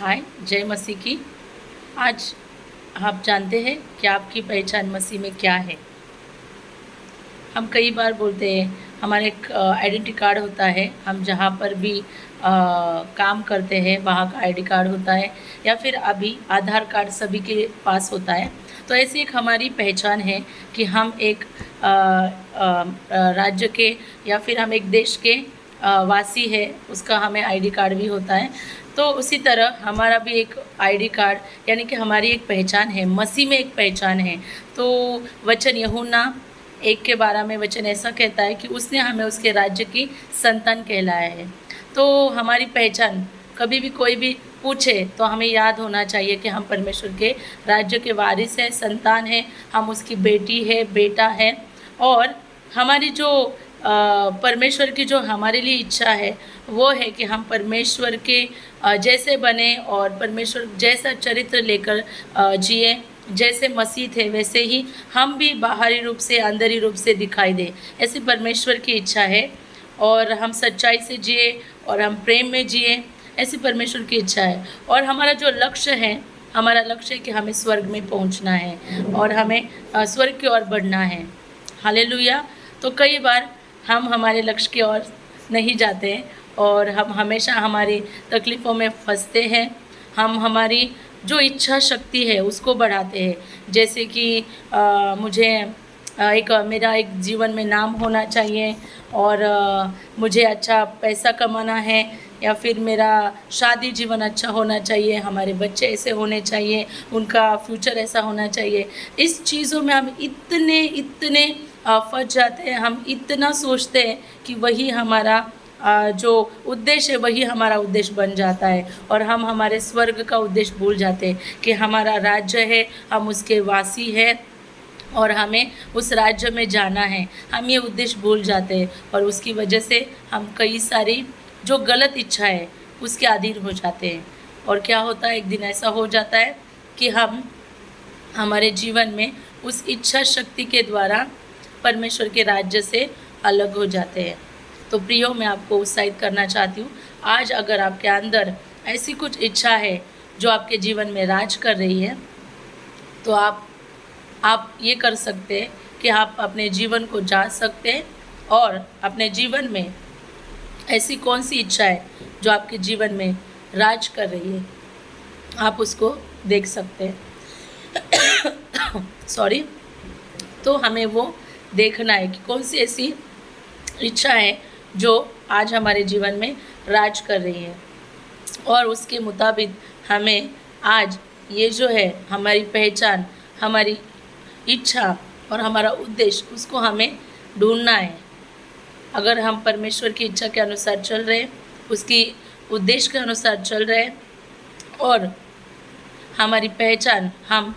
हाय, जय मसीह की। आज आप जानते हैं कि आपकी पहचान मसीह में क्या है। हम कई बार बोलते हैं हमारे एक आइडेंटिटी कार्ड होता है, हम जहाँ पर भी काम करते हैं वहाँ का आईडी कार्ड होता है, या फिर अभी आधार कार्ड सभी के पास होता है। तो ऐसी एक हमारी पहचान है कि हम एक राज्य के या फिर हम एक देश के वासी है, उसका हमें आईडी कार्ड भी होता है। तो उसी तरह हमारा भी एक आईडी कार्ड यानी कि हमारी एक पहचान है, मसीह में एक पहचान है। तो वचन यूहन्ना 1:12 में वचन ऐसा कहता है कि उसने हमें उसके राज्य की संतान कहलाया है। तो हमारी पहचान कभी भी कोई भी पूछे तो हमें याद होना चाहिए कि हम परमेश्वर के राज्य के वारिस हैं, संतान हैं, हम उसकी बेटी है, बेटा है। और हमारी जो परमेश्वर की जो हमारे लिए इच्छा है वो है कि हम परमेश्वर के जैसे बने और परमेश्वर जैसा चरित्र लेकर जिए। जैसे मसीह थे वैसे ही हम भी बाहरी रूप से अंदरी रूप से दिखाई दे, ऐसी परमेश्वर की इच्छा है। और हम सच्चाई से जिए और हम प्रेम में जिए, ऐसी परमेश्वर की इच्छा है। और हमारा जो लक्ष्य है, हमारा लक्ष्य है कि हमें स्वर्ग में पहुंचना है और हमें स्वर्ग की ओर बढ़ना है। हालेलुया। तो कई बार हम हमारे लक्ष्य की ओर नहीं जाते हैं और हम हमेशा हमारी तकलीफ़ों में फंसते हैं। हम हमारी जो इच्छा शक्ति है उसको बढ़ाते हैं, जैसे कि मुझे मेरा एक जीवन में नाम होना चाहिए और मुझे अच्छा पैसा कमाना है, या फिर मेरा शादी जीवन अच्छा होना चाहिए, हमारे बच्चे ऐसे होने चाहिए, उनका फ्यूचर ऐसा होना चाहिए। इस चीज़ों में हम इतने फंस जाते हैं, हम इतना सोचते हैं कि वही हमारा जो उद्देश्य है वही हमारा उद्देश्य बन जाता है और हम हमारे स्वर्ग का उद्देश्य भूल जाते हैं कि हमारा राज्य है, हम उसके वासी हैं और हमें उस राज्य में जाना है। हम ये उद्देश्य भूल जाते हैं और उसकी वजह से हम कई सारी जो गलत इच्छा है उसके अधीन हो जाते हैं। और क्या होता है, एक दिन ऐसा हो जाता है कि हम हमारे जीवन में उस इच्छा शक्ति के द्वारा परमेश्वर के राज्य से अलग हो जाते हैं। तो प्रियो, मैं आपको उत्साहित करना चाहती हूँ, आज अगर आपके अंदर ऐसी कुछ इच्छा है जो आपके जीवन में राज कर रही है, तो आप ये कर सकते हैं कि आप अपने जीवन को जांच सकते हैं और अपने जीवन में ऐसी कौन सी इच्छा है जो आपके जीवन में राज कर रही है, आप उसको देख सकते हैं। सॉरी। तो हमें वो देखना है कि कौन सी ऐसी इच्छा है जो आज हमारे जीवन में राज कर रही है, और उसके मुताबिक हमें आज ये जो है हमारी पहचान, हमारी इच्छा और हमारा उद्देश्य, उसको हमें ढूंढना है। अगर हम परमेश्वर की इच्छा के अनुसार चल रहे, उसकी उद्देश्य के अनुसार चल रहे और हमारी पहचान हम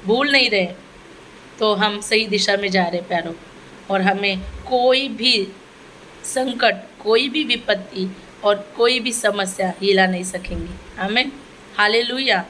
भूल नहीं रहे, तो हम सही दिशा में जा रहे प्यारों। और हमें कोई भी संकट, कोई भी विपत्ति और कोई भी समस्या हिला नहीं सकेंगी। आमीन। हालेलुया।